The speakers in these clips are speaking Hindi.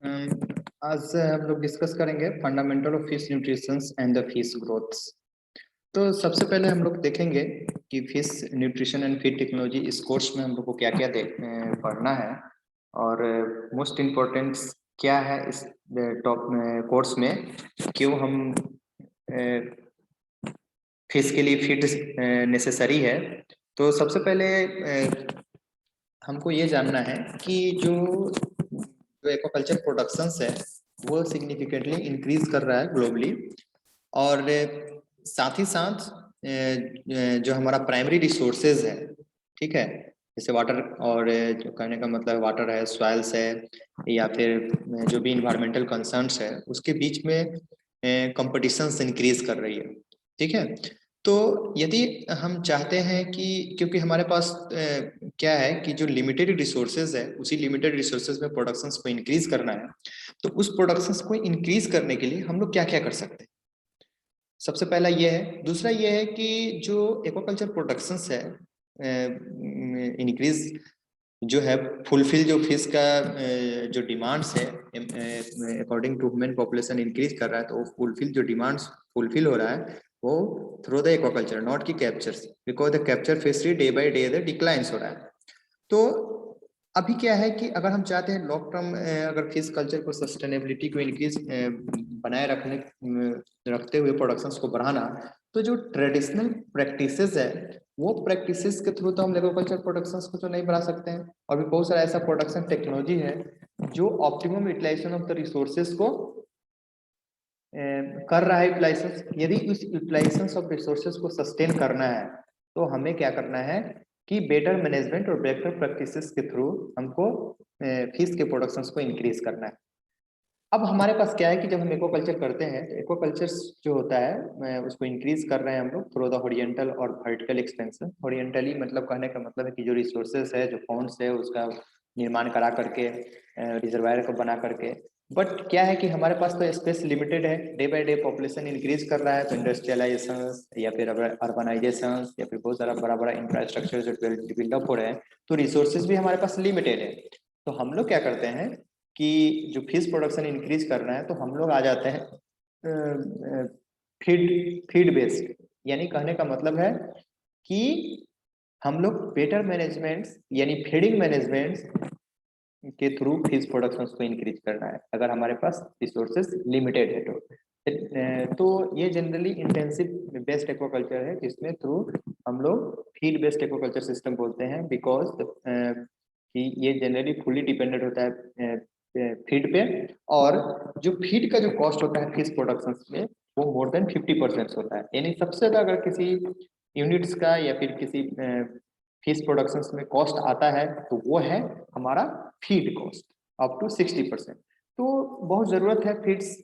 आज हम लोग डिस्कस करेंगे fundamental of fish nutrition and the fish growths. तो सबसे पहले हम लोग देखेंगे कि fish nutrition and feed technology इस कोर्स में हम लोग को क्या क्या पढ़ना है और मोस्ट इम्पोर्टेंट क्या है इस टॉप कोर्स में, क्यों हम फिश के लिए फीड नेसेसरी है। तो सबसे पहले हमको ये जानना है कि जो एक्वाकल्चर प्रोडक्शंस है वो सिग्निफिकेंटली इंक्रीज कर रहा है ग्लोबली, और साथ ही साथ जो हमारा प्राइमरी रिसोर्सेज है, ठीक है, जैसे वाटर, और जो कहने का मतलब वाटर है, सॉइल्स है, या फिर जो भी इन्वायरमेंटल कंसर्न्स है, उसके बीच में कंपटीशंस इंक्रीज कर रही है। ठीक है, तो यदि हम चाहते हैं कि क्योंकि हमारे पास क्या है कि जो लिमिटेड रिसोर्सेज है, उसी लिमिटेड रिसोर्सेज में प्रोडक्शंस को इंक्रीज करना है, तो उस प्रोडक्शंस को इंक्रीज करने के लिए हम लोग क्या क्या कर सकते हैं। सबसे पहला ये है। दूसरा ये है कि जो एक्वाकल्चर प्रोडक्शंस है इंक्रीज जो है, फुलफिल जो फिश का जो डिमांड्स है according to human population increase कर रहा है, तो वो फुलफिल जो डिमांड्स फुलफिल हो रहा है वो थ्रू द एक्वाकल्चर, नॉट की captures, because the capture fishery day by day the declines हो रहा है। तो अभी क्या है कि अगर हम चाहते हैं लॉन्ग टर्म, अगर फिश कल्चर को सस्टेनेबिलिटी को इंक्रीज बनाए रखते हुए प्रोडक्शंस को बढ़ाना, तो जो ट्रेडिशनल प्रैक्टिसेस है वो प्रैक्टिसेस के थ्रू तो हम एक्वाकल्चर प्रोडक्शंस को तो नहीं बढ़ा सकते हैं। और भी बहुत सारा ऐसा प्रोडक्शन टेक्नोलॉजी है जो optimum utilisation of the resources को कर रहा है यूटिलाइजेशन। यदि उस यूटिलाइजेशन ऑफ रिसोर्सेज को सस्टेन करना है तो हमें क्या करना है कि बेटर मैनेजमेंट और बेटर प्रैक्टिसेस के थ्रू हमको फिश के प्रोडक्शंस को इंक्रीज करना है। अब हमारे पास क्या है कि जब हम एक्वाकल्चर करते हैं तो एक्वाकल्चर जो होता है उसको इंक्रीज कर रहे हैं हम लोग थ्रू द हॉरिजॉन्टल और वर्टिकल एक्सपेंशन। हॉरिजॉन्टली मतलब कहने का मतलब है कि जो रिसोर्सेज है, जो फॉन्ड्स है, उसका निर्माण करा करके, रिजर्वायर को बना करके। बट क्या है कि हमारे पास तो स्पेस लिमिटेड है, day by day population increase कर रहा है, तो इंडस्ट्रियलाइजेशन या फिर अर्बनाइजेशन या फिर बहुत सारा बड़ा बड़ा इंफ्रास्ट्रक्चर जो डेवलप हो रहे हैं, तो रिसोर्सेज भी हमारे पास लिमिटेड है। तो हम लोग क्या करते हैं कि जो फिश प्रोडक्शन इंक्रीज करना है तो हम लोग आ जाते हैं फीड फीड बेस्ड, यानी कहने का मतलब है कि हम लोग बेटर मैनेजमेंट यानी फीडिंग मैनेजमेंट के थ्रू फिश प्रोडक्शन को इंक्रीज करना है अगर हमारे पास रिसोर्सेज लिमिटेड है तो ये जनरली इंटेंसिव बेस्ड एक्वाकल्चर है, जिसमें थ्रू हम लोग फीड बेस्ड एक्वाकल्चर सिस्टम बोलते हैं, बिकॉज कि ये जनरली फुली डिपेंडेंट होता है फीड पे। और जो फीड का जो कॉस्ट होता है फिश प्रोडक्शन में वो मोर देन 50% होता है, यानी सबसे ज्यादा अगर किसी यूनिट्स का या फिर किसी फिश प्रोडक्शन में कॉस्ट आता है तो वो है हमारा फीड कॉस्ट अप टू 60%। तो बहुत ज़रूरत है फीड्स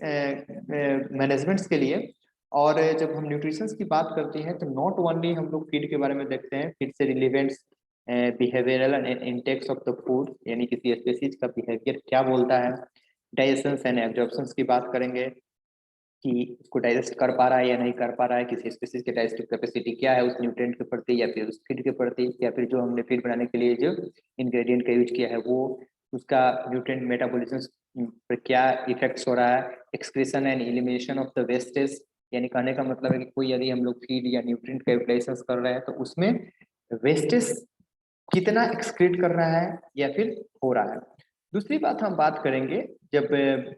मैनेजमेंट्स के लिए। और जब हम न्यूट्रिशंस की बात करते हैं तो नॉट ओनली हम लोग फीड के बारे में देखते हैं, फीड से relevance behavioural and intakes of the food, यानी किसी स्पीसीज का बिहेवियर क्या बोलता है। डाइजेशन एंड एब्जॉर्प्शन की बात करेंगे कि उसको डाइजेस्ट कर पा रहा है या नहीं कर पा रहा है, किसी स्पीसीज की डाइजेस्टिव कैपेसिटी क्या है उस न्यूट्रिएंट के प्रति या फिर उस फीड के प्रति, या फिर जो हमने फीड बनाने के लिए जो इंग्रेडिएंट का यूज किया है वो उसका न्यूट्रिएंट मेटाबॉलिज्म पर क्या इफेक्ट्स हो रहा है। Excretion and elimination of the wastage, यानी कहने का मतलब है कि कोई यदि हम लोग फीड या न्यूट्रिएंट का यूटिलाइजेशन कर रहे हैं तो उसमें वेस्टेज कितना एक्सक्रीट कर रहा है या फिर हो रहा है। दूसरी बात हम बात करेंगे, जब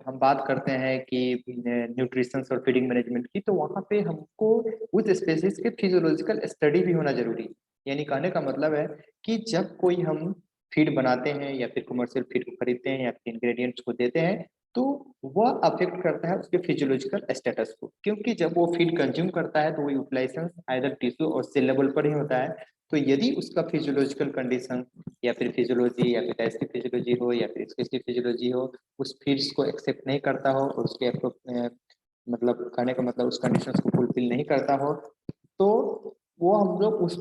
हम बात करते हैं कि न्यूट्रिशन और फीडिंग मैनेजमेंट की, तो वहाँ पे हमको उस स्पेसीज के फिजियोलॉजिकल स्टडी भी होना जरूरी है। यानी कहने का मतलब है कि जब कोई हम फीड बनाते हैं या फिर कमर्शियल फीड को खरीदते हैं या फिर इंग्रेडिएंट्स को देते हैं, तो वह अफेक्ट करता है उसके फिजियोलॉजिकल स्टेटस को, क्योंकि जब वो फीड कंज्यूम करता है तो वो यूटिलाइजेशन आइदर टिश्यू और सेल लेवल पर ही होता है। तो यदि उसका फिजियोलॉजिकल कंडीशन या फिर फिजियोलॉजी या फिर डाइजेस्टिव फिजियोलॉजी हो या फिर एक्सक्रीटिव फिजियोलॉजी हो उस फीड्स को एक्सेप्ट नहीं करता हो और उसके मतलब कहने का मतलब उस कंडीशंस को फुलफिल नहीं करता हो, तो वो हम लोग उस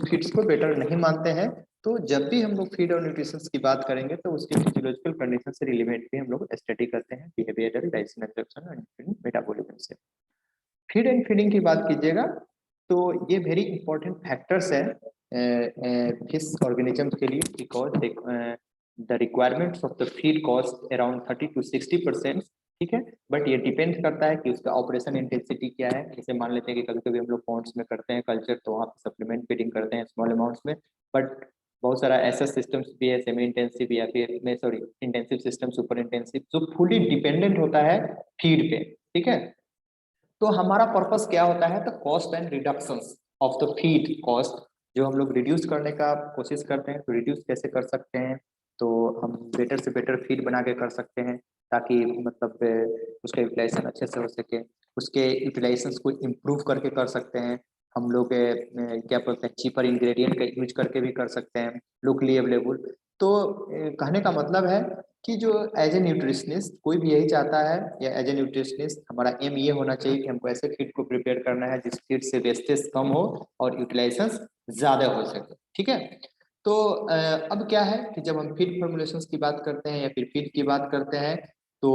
फीड्स को बेटर नहीं मानते हैं। तो जब भी हम लोग फीड और न्यूट्रिशन की बात करेंगे तो उसकी फिजियोलॉजिकल कंडीशन से रिलेवेंट भी हम लोग स्टडी करते हैं, बिहेवियरल, डाइजेशन, एब्जॉर्प्शन और मेटाबॉलिज्म से। फीड एंड फीडिंग की बात कीजिएगा तो ये वेरी इंपॉर्टेंट फैक्टर्स है फिश ऑर्गेनिजम्स के लिए, because the requirements of the feed cost around 30 to 60%, ठीक है। बट ये डिपेंड करता है कि उसका ऑपरेशन इंटेंसिटी क्या है। जैसे मान लेते हैं कि कभी कभी हम लोग पॉन्ड्स में करते हैं कल्चर, तो वहाँ पे सप्लीमेंट फीडिंग करते हैं स्मॉल अमाउंट्स में, बट बहुत सारा ऐसा सिस्टम्स भी है सेमी इंटेंसिव या फिर मैं sorry intensive system, super intensive, जो फुली डिपेंडेंट होता है फीड पे, ठीक है। तो हमारा पर्पस क्या होता है, तो cost and reduction of the feed cost, जो हम लोग रिड्यूस करने का कोशिश करते हैं। तो रिड्यूस कैसे कर सकते हैं, तो हम बेटर से बेटर फीड बना के कर सकते हैं, ताकि मतलब उसका यूटिलाइजेशन अच्छे से हो सके। उसके यूटिलाइजेशन को इम्प्रूव करके कर सकते हैं हम लोग, क्या बोलते हैं, चीपर इंग्रेडिएंट का यूज करके भी कर सकते हैं, लोकली अवेलेबल। तो कहने का मतलब है कि जो एज ए न्यूट्रिशनिस्ट कोई भी यही चाहता है, या एज ए न्यूट्रिशनिस्ट हमारा एम ये होना चाहिए कि हमको ऐसे फीड को प्रिपेयर करना है जिस फीड से वेस्टेज कम हो और यूटिलाइजेशन ज्यादा हो सके, ठीक है। तो अब क्या है कि जब हम फीड फॉर्मुलेशंस की बात करते हैं या फिर फीड की बात करते हैं, तो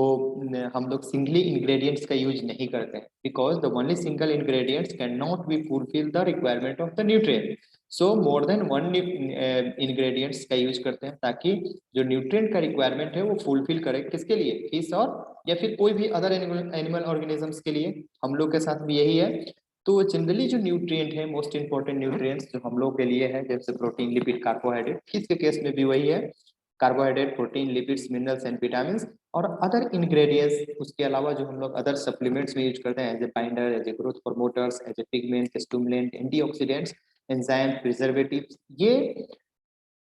हम लोग सिंगली इंग्रेडिएंट्स का यूज नहीं करते हैं, because the only single ingredients can not be fulfil the requirement of the nutrient. So more than one ingredients का यूज करते हैं, ताकि जो न्यूट्रिएंट का रिक्वायरमेंट है वो फुलफिल करे, किसके लिए, फिश और या फिर कोई भी अदर एनिमल ऑर्गेनिजम्स के लिए। हम लोग के साथ भी यही है। तो जनरली जो न्यूट्रिएंट है, मोस्ट इंपॉर्टेंट न्यूट्रिएंट्स जो हम लोग के लिए है, जैसे प्रोटीन, लिपिड, कार्बोहाइड्रेट, फिश के केस में भी वही है, carbohydrate, protein, lipids, minerals and vitamin, और अदर इंग्रेडिएंट्स उसके अलावा जो हम लोग अदर सप्लीमेंट्स में यूज करते हैं, as a binder, as a growth promoters, as a pigment, stimulant, antioxidants, enzyme, preservatives. ये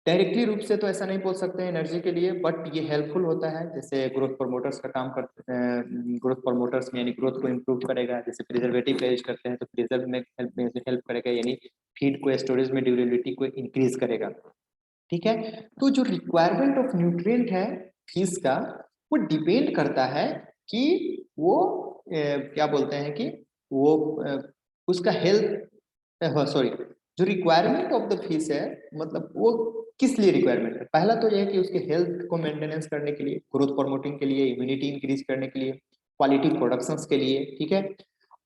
डायरेक्टली रूप से तो ऐसा नहीं बोल सकते हैं एनर्जी के लिए, बट ये हेल्पफुल होता है। जैसे ग्रोथ प्रमोटर्स का काम करते हैं, ग्रोथ प्रमोटर्स में यानी ग्रोथ को इम्प्रूव करेगा। जैसे प्रिजर्वेटिव का यूज करते हैं तो प्रिजर्व में हेल्प करेगा, यानी फीड को स्टोरेज में ड्यूरेबिलिटी को इंक्रीज करेगा, ठीक है। तो जो रिक्वायरमेंट ऑफ न्यूट्रिएंट है फिश का, वो डिपेंड करता है कि वो क्या बोलते हैं कि वो उसका हेल्थ, सॉरी, जो रिक्वायरमेंट ऑफ द फिश है, मतलब वो किस लिए रिक्वायरमेंट है। पहला तो यह है कि उसके हेल्थ को मेंटेनेंस करने के लिए, ग्रोथ प्रमोटिंग के लिए, इम्यूनिटी इंक्रीज करने के लिए, क्वालिटी प्रोडक्शंस के लिए, ठीक है।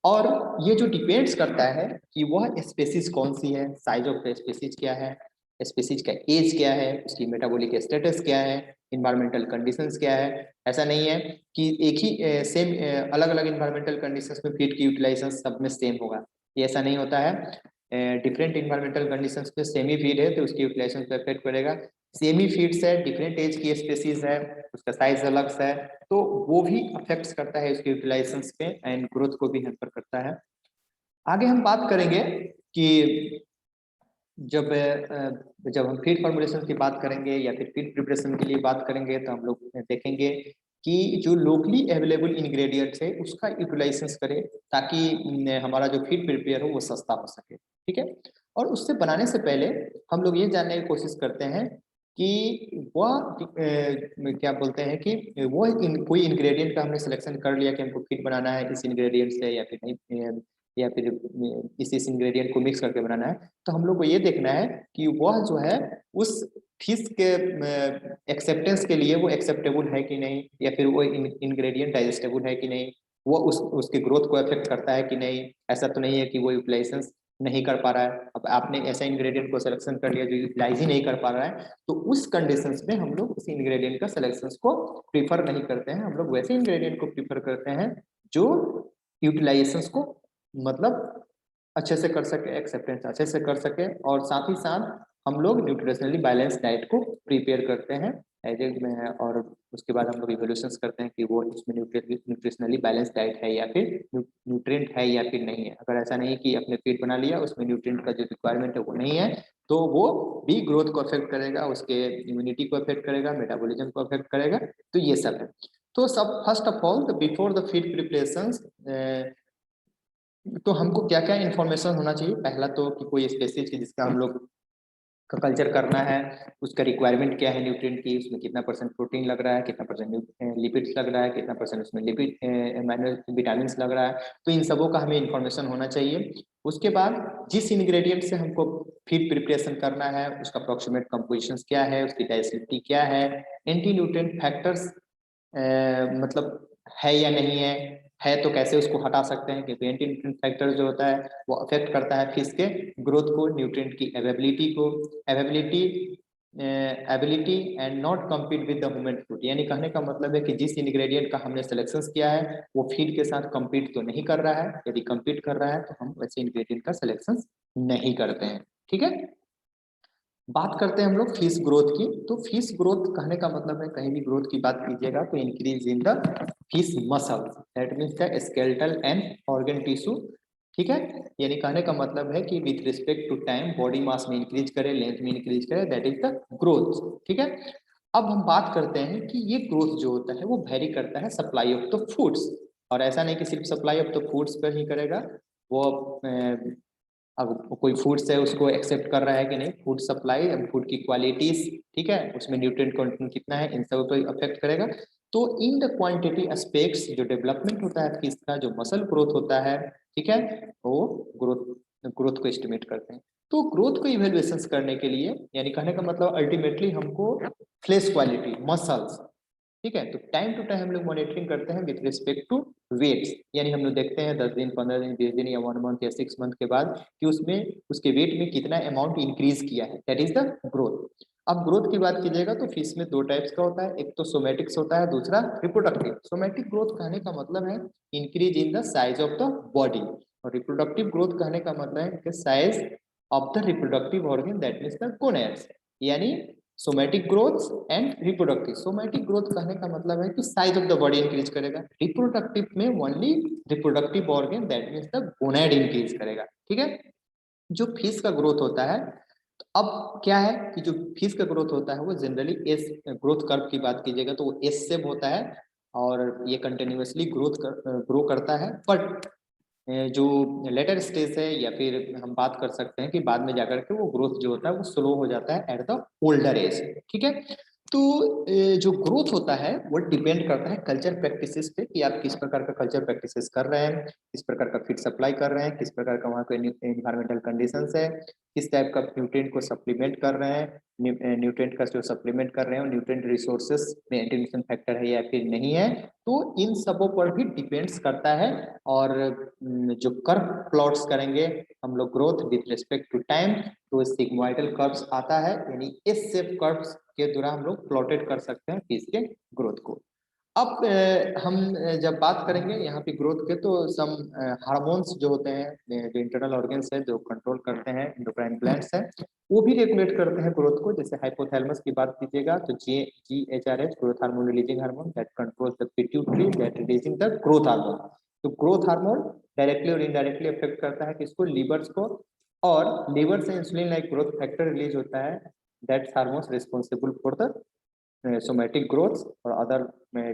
और ये जो डिपेंड्स करता है कि वह स्पेसीज कौन सी है, साइज ऑफ स्पेसीज क्या है, स्पेसीज का एज क्या है, उसकी मेटाबॉलिक स्टेटस क्या है, इन्वायरमेंटल कंडीशंस क्या है। ऐसा नहीं है कि एक ही सेम अलग अलग इन्वायरमेंटल कंडीशंस में फीड की यूटिलाइजेशन सब में सेम होगा, ये ऐसा नहीं होता है। डिफरेंट इन्वायरमेंटल कंडीशंस पे सेमी फीड है तो उसकी यूटिलाइजेशन पे इफेक्ट पड़ेगा। सेमी फीड्स है, डिफरेंट एज की स्पेसीज है, उसका साइज अलग सा है, तो वो भी अफेक्ट करता है उसकी यूटिलाइजेशन पे एंड ग्रोथ को भी हैम्पर करता है। आगे हम बात करेंगे कि जब जब हम फीड फॉर्मुलेशन की बात करेंगे या फिर फीड प्रिपरेशन के लिए बात करेंगे, तो हम लोग देखेंगे कि जो लोकली अवेलेबल इंग्रेडिएंट्स है उसका यूटिलाइजेशन करें, ताकि हमारा जो फीड प्रिपेयर हो वो सस्ता हो सके, ठीक है। और उससे बनाने से पहले हम लोग ये जानने की कोशिश करते हैं कि वह क्या बोलते हैं कि कोई इंग्रेडिएंट का हमने सिलेक्शन कर लिया कि हमको फीड बनाना है इस इंग्रेडिएंट से या फिर नहीं, या फिर इस इंग्रेडिएंट को मिक्स करके बनाना है, तो हम लोग को ये देखना है कि वह जो है उस फिश के एक्सेप्टेंस के लिए वो एक्सेप्टेबल है कि नहीं, या फिर वो इंग्रेडिएंट डाइजेस्टेबल है कि नहीं, वो उसके ग्रोथ को अफेक्ट करता है कि नहीं। ऐसा तो नहीं है कि वो यूटिलाइजेशन नहीं कर पा रहा है। अब आपने ऐसा इंग्रेडिएंट को सिलेक्शन कर लिया जो यूटिलाइज ही नहीं कर पा रहा है, तो उस कंडीशंस में हम लोग उस इंग्रेडिएंट का सिलेक्शन को प्रीफर नहीं करते हैं। हम लोग वैसे इंग्रेडिएंट को प्रीफर करते हैं जो यूटिलाइजेशन को मतलब अच्छे से कर सके, एक्सेप्टेंस अच्छे से कर सके, और साथ ही साथ हम लोग न्यूट्रिशनली बैलेंस डाइट को प्रिपेयर करते हैं एज ए में, और उसके बाद हम लोग इवोल्यूशंस करते हैं कि वो इसमें न्यूट्रिशनली बैलेंस डाइट है या फिर न्यूट्रिएंट है या फिर नहीं है। अगर ऐसा नहीं कि अपने फीड बना लिया उसमें न्यूट्रिएंट का जो रिक्वायरमेंट है वो नहीं है, तो वो भी ग्रोथ को अफेक्ट करेगा, उसके इम्यूनिटी को अफेक्ट करेगा, मेटाबॉलिज्म को अफेक्ट करेगा। तो ये सब है। तो सब first of all before the feed preparations, तो हमको क्या क्या इन्फॉर्मेशन होना चाहिए। पहला तो कि कोई स्पेसीज की जिसका हम लोग का कल्चर करना है, उसका रिक्वायरमेंट क्या है न्यूट्रिएंट की, उसमें कितना परसेंट प्रोटीन लग रहा है, कितना परसेंट लिपिड्स लग रहा है, कितना परसेंट उसमें लिपिड विटामिन लग रहा है। तो इन सबों का हमें इन्फॉर्मेशन होना चाहिए। उसके बाद जिस इंग्रेडिएंट से हमको फीड प्रिपरेशन करना है उसका अप्रोक्सीमेट कंपोजिशन क्या है, उसकी डाइजेस्टिविटी क्या है, एंटी न्यूट्रिएंट फैक्टर्स मतलब है या नहीं है तो कैसे उसको हटा सकते हैं, क्योंकि एंटी न्यूट्रिएंट फैक्टर जो होता है वो अफेक्ट करता है फिश के ग्रोथ को, न्यूट्रिएंट की अवेबिलिटी को। Availability ability and not compete with the human food, यानी कहने का मतलब है कि जिस इंग्रेडिएंट का हमने सिलेक्शन किया है वो फीड के साथ कम्पीट तो नहीं कर रहा है, यदि कम्पीट कर रहा है तो हम वैसे इंग्रेडिएंट का सिलेक्शन नहीं करते हैं। ठीक है, बात करते हैं हम लोग फिश ग्रोथ की। तो फिश ग्रोथ कहने का मतलब है, कहीं भी ग्रोथ की बात कीजिएगा तो increase in the fish muscle, that means the skeletal and organ tissue. ठीक है, यानी कहने का मतलब है कि with respect to time body mass में इंक्रीज करे, लेंथ में इंक्रीज करे, दैट इज द ग्रोथ। ठीक है, अब हम बात करते हैं कि ये ग्रोथ जो होता है वो वेरी करता है सप्लाई ऑफ द फूड्स, और ऐसा नहीं कि सिर्फ सप्लाई ऑफ द फूड्स पर ही करेगा, वो अब कोई फूड्स है उसको एक्सेप्ट कर रहा है कि नहीं, फूड सप्लाई, फूड की क्वालिटीज, ठीक है, उसमें न्यूट्रिएंट कंटेंट कितना है, इन सब पर अफेक्ट करेगा। तो इन द क्वांटिटी एस्पेक्ट्स जो डेवलपमेंट होता है फिश का, जो मसल ग्रोथ होता है, ठीक है, वो ग्रोथ को एस्टिमेट करते हैं। तो ग्रोथ को इवेल्युएशन करने के लिए, यानी कहने का मतलब अल्टीमेटली हमको फ्लेश क्वालिटी, मसल्स, ठीक है, तो टाइम टू टाइम हम लोग मॉनिटरिंग करते हैं विथ रिस्पेक्ट टू वेट्स, यानी हम लोग देखते हैं 10 दिन 15 दिन 20 दिन या 1 मंथ या 6 मंथ के बाद कि उसमें उसके वेट में कितना अमाउंट इंक्रीज किया है, दैट इज द ग्रोथ। अब ग्रोथ की बात कीजिएगा तो फिश में दो टाइप्स का होता है, एक तो सोमेटिक्स होता है, दूसरा रिप्रोडक्टिव। सोमेटिक ग्रोथ कहने का मतलब है increase in the size of the body, और रिप्रोडक्टिव ग्रोथ कहने का मतलब है size of the reproductive organ, that means the gonads, यानी somatic growth and reproductive. Somatic growth कहने का मतलब है कि size of the body increase करेगा, रिप्रोडक्टिव में only reproductive organ, that means the gonad increase करेगा। ठीक है, जो फिश का ग्रोथ होता है, तो अब क्या है कि जो फिश का ग्रोथ होता है वो जनरली एस ग्रोथ कर्व की बात कीजिएगा तो वो एस शेप होता है, और ये कंटिन्यूअसली ग्रो करता है, बट जो लेटर स्टेज है या फिर हम बात कर सकते हैं कि बाद में जाकर के वो ग्रोथ जो होता है वो स्लो हो जाता है एट द ओल्डर एज। ठीक है, तो जो ग्रोथ होता है वो डिपेंड करता है कल्चर प्रैक्टिसेस पे, कि आप किस प्रकार का कल्चर प्रैक्टिसेस कर रहे हैं, किस प्रकार का फीड सप्लाई कर रहे हैं, किस प्रकार का वहाँ पे इन्वायरमेंटल कंडीशंस है, किस टाइप का न्यूट्रिएंट को सप्लीमेंट कर रहे हैं, न्यूट्रिएंट का जो सप्लीमेंट कर रहे हैं न्यूट्रिएंट रिसोर्सेस में इंटीग्रेशन फैक्टर है या फिर नहीं है, तो इन सबों पर भी डिपेंड्स करता है। और जो कर्व प्लॉट्स करेंगे हम लोग growth with respect to time, तो सिग्मोइडल कर्व्स आता है, यानी इस शेप कर्व्स के द्वारा हम लोग प्लॉटेड कर सकते हैं फिश के ग्रोथ को। अब हम जब बात करेंगे यहाँ पे ग्रोथ के, तो सम हार्मोन्स जो होते हैं, जो इंटरनल ऑर्गन्स है जो कंट्रोल करते हैं, एंडोक्राइन ग्लैंड्स है, वो भी रेगुलेट करते हैं ग्रोथ को। जैसे हाइपोथैलेमस की बात कीजिएगा तो GHRH growth hormone releasing hormone, that controls the pituitary, that releasing the growth hormone. तो ग्रोथ हार्मोन डायरेक्टली और इनडायरेक्टली अफेक्ट करता है किसको, लीवर्स को, और लीवर से insulin like growth factor release होता है, that hormones responsible for the somatic growth और अदर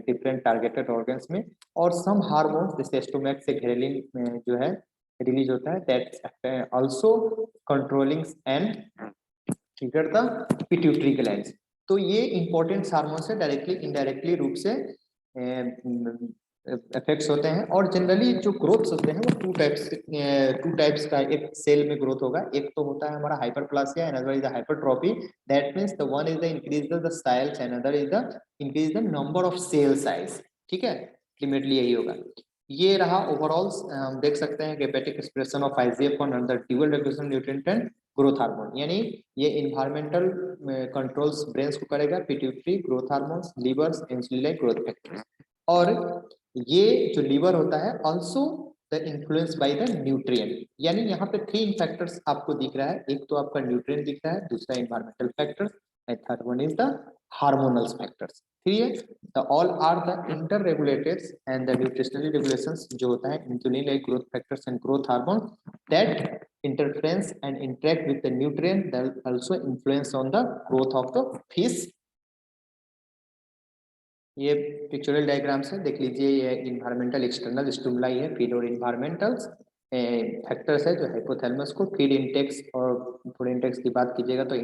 डिफरेंट टारगेटेड ऑर्गन्स में। और सम हार्मोन्स जैसे स्टोमैक से घ्रेलिन जो है रिलीज होता है, that also controlling and trigger the pituitary glands. तो ये इंपॉर्टेंट हार्मोन्स है, डायरेक्टली इनडायरेक्टली रूप से इफेक्ट्स होते हैं। और जनरली जो ग्रोथ्स होते हैं वो टू टाइप्स का एक सेल में ग्रोथ होगा, एक तो होता है हमारा hyperplasia and other is the hypertrophy, that means the one is the increase the cells and other is the increase the number of cell size. ठीक है, अल्टीमेटली यही होगा। ये रहा ओवरऑल, हम देख सकते हैं hepatic expression of IGF on under dual regulation nutrient and growth hormone, यानी ये इन्वायरमेंटल कंट्रोल्स ब्रेन्स को करेगा, pituitary, growth hormones, levers, insulin growth factors. और ये जो लीवर होता है also the influence by the nutrient, यानी यहाँ पे 3 फैक्टर्स आपको दिख रहा है, एक तो आपका न्यूट्रिएंट दिख रहा है, दूसरा environmental factors and third one is the hormonal factors. ठीक है, the all are the inter regulated and the nutritional regulations जो होता है insulin like growth factors and growth hormone, that interference and interact with the nutrient that also influence on the growth of the fish। ये पिक्चरल डायग्राम से देख लीजिए, ये इन्वायरमेंटल एक्सटर्नल स्टिमुलाई है, फीड और इन्वायरमेंटल फैक्टर्स है जो हाइपोथैलेमस को फीड इंटेक्स और फूड इंटेक्स की बात कीजिएगा तो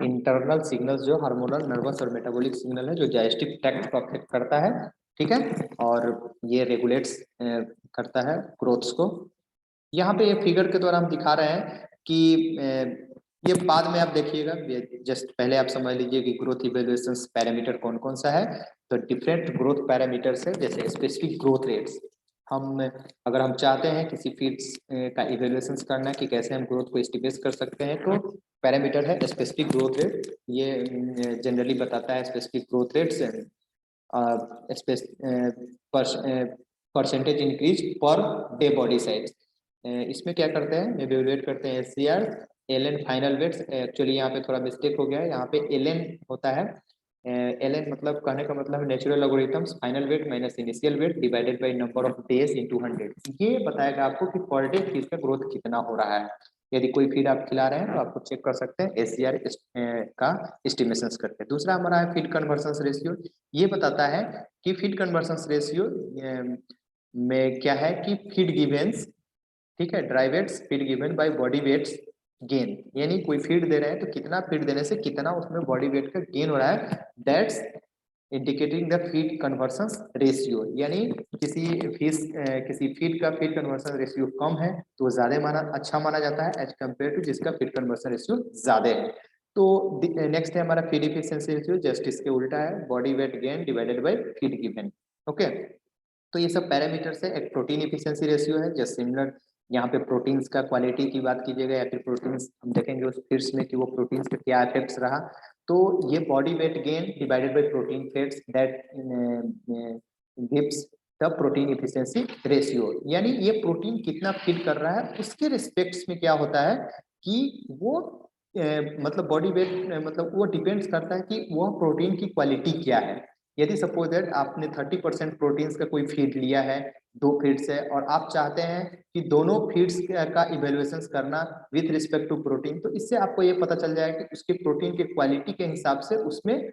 इंटरनल सिग्नल्स जो हार्मोनल, नर्वस और मेटाबॉलिक सिग्नल है जो डाइजेस्टिव ट्रैक्ट को अफेक्ट करता है। ठीक है, और ये रेगुलेट्स करता है ग्रोथ्स को। यहाँ पे ये फिगर के द्वारा हम दिखा रहे हैं कि ये बाद में आप देखिएगा, जस्ट पहले आप समझ लीजिए कि ग्रोथ इवैल्यूएशन पैरामीटर कौन कौन सा है। तो डिफरेंट ग्रोथ पैरामीटर्स है, जैसे स्पेसिफिक ग्रोथ रेट्स, हम अगर हम चाहते हैं किसी फीड्स का इवेल्युएशन करना है कि कैसे हम ग्रोथ को एस्टिमेट कर सकते हैं, तो पैरामीटर है स्पेसिफिक ग्रोथ रेट। ये जनरली बताता है स्पेसिफिक ग्रोथ रेट से percentage increase per day body size. इसमें क्या करते हैं, इवेल्युएट करते हैं SCR, LN final weights. Actually यहाँ पे थोड़ा मिस्टेक हो गया है, यहाँ पे एलएन होता है। एलएन मतलब कहने का मतलब natural logarithms final wait minus initial weight divided by number of days into 100। ये बताएगा आपको कि पर डे फीड का ग्रोथ कितना हो रहा है। यदि कोई फीड आप खिला रहे हैं तो आपको चेक कर सकते हैं एससीआर का एस्टिमेशन करके। दूसरा हमारा है फीड कन्वर्सन रेशियो। ये बताता है कि फीड कन्वर्सन रेशियो में क्या है कि फीड गिवेंस, ठीक है, dry weights feed given by body weights gain, यानी कोई फीड दे रहे हैं तो कितना फीड देने से कितना उसमें बॉडी वेट का गेन हो रहा है, that's indicating the feed conversion ratio. यानी किसी फीड का फीड कन्वर्सन रेशियो कम है तो ज्यादा अच्छा माना जाता है एज कम्पेयर टू जिसका फीड कन्वर्सन रेशियो ज्यादा है। तो नेक्स्ट है हमारा फीड इफिशिएंसी रेशियो, जस्ट इसके उल्टा है, body weight gain divided by feed given. Okay, तो ये सब पैरामीटर्स है। एक प्रोटीन इफिशिएंसी रेशियो है, जस्ट सिमिलर, यहाँ पे प्रोटीन्स का क्वालिटी की बात कीजिएगा या फिर प्रोटीन्स हम देखेंगे उस फीड्स में कि वो प्रोटीन्स का क्या इफेक्ट्स रहा। तो ये body weight gain divided by protein fats that gives the protein efficiency ratio. यानी ये प्रोटीन कितना फीड कर रहा है उसके रिस्पेक्ट्स में क्या होता है कि वो मतलब बॉडी वेट मतलब वो डिपेंड्स करता है कि वह प्रोटीन की क्वालिटी क्या है। यदि सपोज दैट आपने 30% प्रोटीन्स का कोई फीड लिया है, 2 फीड्स है, और आप चाहते हैं कि दोनों फीड्स का इवेल्युएशन करना विथ रिस्पेक्ट टू प्रोटीन, तो इससे आपको ये पता चल जाएगा कि उसके प्रोटीन की क्वालिटी के हिसाब से उसमें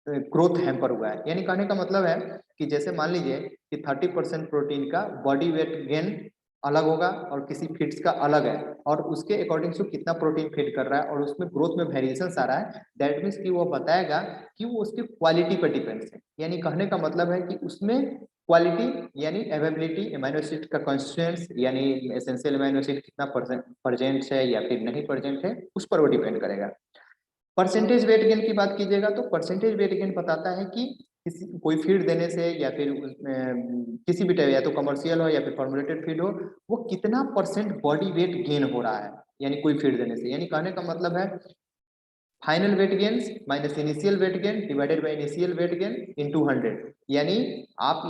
ग्रोथ हैम्पर हुआ है। यानी कहने का मतलब है कि जैसे मान लीजिए कि 30% प्रोटीन का बॉडी वेट गेन अलग होगा और किसी फीड्स का अलग है, और उसके अकॉर्डिंग टू कितना प्रोटीन फीड कर रहा है और उसमें ग्रोथ में वेरिएशन आ रहा है, दैट मीन्स कि वो बताएगा कि वो उसकी क्वालिटी पर डिपेंड्स है। यानी कहने का मतलब है कि उसमें क्वालिटी यानी अवेलेबिलिटी, एमाइनो एसिड का कॉन्स्टिट्यूएंट्स यानी एसेंशियल एमाइनो एसिड कितना प्रेजेंट है या फिर नहीं प्रेजेंट है, उस पर वो डिपेंड करेगा। परसेंटेज वेट गेन की बात कीजिएगा तो परसेंटेज वेट गेन बताता है कि कोई फीड देने से या फिर किसी भी टाइप, या तो कमर्शियल हो या फिर फॉर्मुलेटेड फीड हो, वो कितना परसेंट बॉडी वेट गेन हो रहा है यानी कोई फीड देने से। यानी कहने का मतलब है final weight gain minus initial weight gain divided by initial weight gain into 100। यानी आप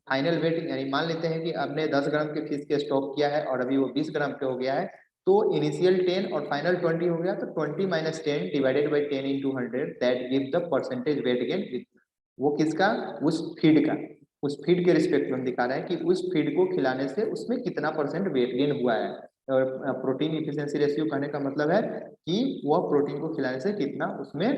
फाइनल वेट यानी मान लेते हैं कि आपने 10 ग्राम के फिश के स्टॉक किया है और अभी वो 20 ग्राम पे हो गया है, तो इनिशियल 10 और फाइनल 20 हो गया, तो 20 minus 10 divided by 10 into 100 that give the percentage weight gain. वो किसका, उस फीड का, उस फीड के रिस्पेक्ट में हम दिखा रहे हैं कि उस फीड को खिलाने से उसमें कितना परसेंट वेट गेन हुआ है। और प्रोटीन इफिशिएंसी रेशियो कहने का मतलब है कि वह प्रोटीन को खिलाने से कितना उसमें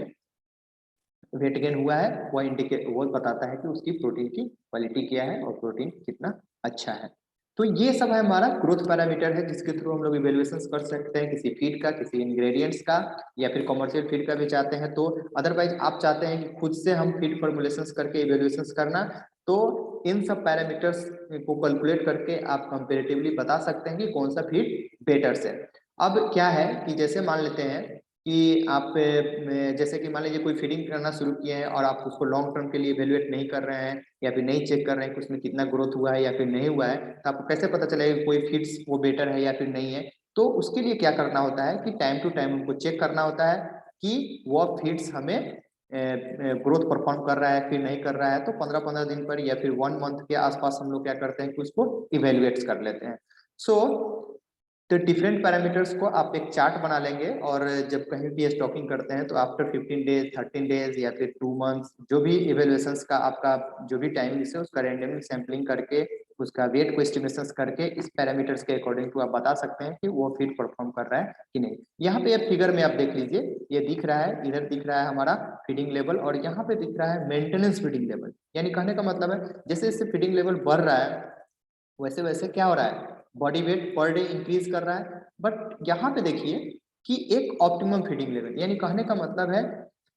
वेट गेन हुआ है, वो बताता है कि उसकी प्रोटीन की क्वालिटी क्या है और प्रोटीन कितना अच्छा है। तो ये सब है हमारा ग्रोथ पैरामीटर है जिसके थ्रू हम लोग इवेल्युएशन कर सकते हैं किसी फीड का, किसी इंग्रेडिएंट्स का, या फिर कमर्शियल फीड का भी चाहते हैं तो। अदरवाइज आप चाहते हैं कि खुद से हम फीड फॉर्मुलेशन करके इवेल्युएशन करना, तो इन सब पैरामीटर्स को कैलकुलेट करके आप कंपेरेटिवली बता सकते हैं कि कौन सा फीड बेटर है। अब क्या है कि जैसे मान लेते हैं कि आप जैसे कि मान लीजिए कोई फीडिंग करना शुरू किए हैं और आप उसको लॉन्ग टर्म के लिए इवेल्युएट नहीं कर रहे हैं या फिर नहीं चेक कर रहे हैं कि उसमें कितना ग्रोथ हुआ है या फिर नहीं हुआ है, तो आपको कैसे पता चलेगा कोई फीड्स वो बेटर है या फिर नहीं है। तो उसके लिए क्या करना होता है कि टाइम टू टाइम उनको चेक करना होता है कि वो फीड्स हमें ग्रोथ परफॉर्म कर रहा है फिर नहीं कर रहा है। तो 15-15 दिन पर या फिर 1 मंथ के आसपास हम लोग क्या करते हैं कि उसको इवेल्युएट कर लेते हैं। सो तो डिफरेंट पैरामीटर्स को आप एक चार्ट बना लेंगे और जब कहीं भी स्टॉकिंग करते हैं तो आफ्टर 15 डेज 13 डेज या फिर 2 मंथ्स जो भी इवेल्युएशंस का आपका जो भी टाइमिंग है उसका रैंडमली सैम्पलिंग करके उसका वेट को एस्टिमेशन करके इस पैरामीटर्स के अकॉर्डिंग टू आप बता सकते हैं कि वो फीड परफॉर्म कर रहा है कि नहीं। यहाँ पे फिगर में आप देख लीजिए, ये दिख रहा है, इधर दिख रहा है हमारा फीडिंग लेवल और यहाँ पे दिख रहा है मेंटेनेंस फीडिंग लेवल। यानी कहने का मतलब है जैसे जैसे फीडिंग लेवल बढ़ रहा है वैसे वैसे क्या हो रहा है, body weight per day increase कर रहा है। बट यहाँ पे देखिए कि एक ऑप्टिमम फीडिंग लेवल, यानी कहने का मतलब है,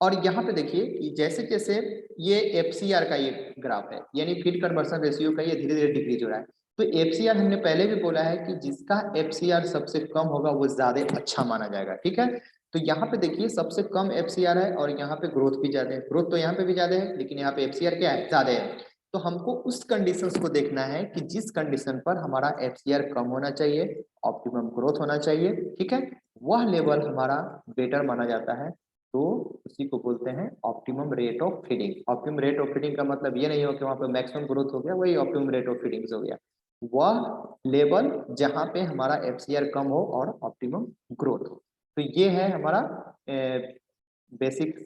और यहाँ पे देखिए कि जैसे जैसे ये एफसीआर का ये ग्राफ है यानी फीड कन्वर्सन रेशियो का, ये धीरे धीरे डिक्रीज हो रहा है। तो एफसीआर हमने पहले भी बोला है कि जिसका एफसीआर सबसे कम होगा वो ज्यादा अच्छा माना जाएगा, ठीक है। तो यहाँ पे देखिए सबसे कम एफसीआर है और यहाँ पे ग्रोथ भी ज्यादा है, ग्रोथ तो यहाँ पे भी ज्यादा है लेकिन यहाँ पे एफसीआर क्या है, ज्यादा है। तो हमको उस कंडीशंस को देखना है कि जिस कंडीशन पर हमारा FCR कम होना चाहिए, ऑप्टिमम ग्रोथ होना चाहिए, ठीक है, वह लेवल हमारा बेटर माना जाता है। तो उसी को बोलते हैं optimum rate of feeding. Optimum rate of feeding का मतलब ये नहीं हो कि वहां पे मैक्सिमम ग्रोथ हो गया, वही ऑप्टिमम रेट ऑफ फीडिंग हो गया, वह लेवल जहां पे हमारा FCR कम हो और ऑप्टिमम ग्रोथ हो। तो ये है हमारा बेसिक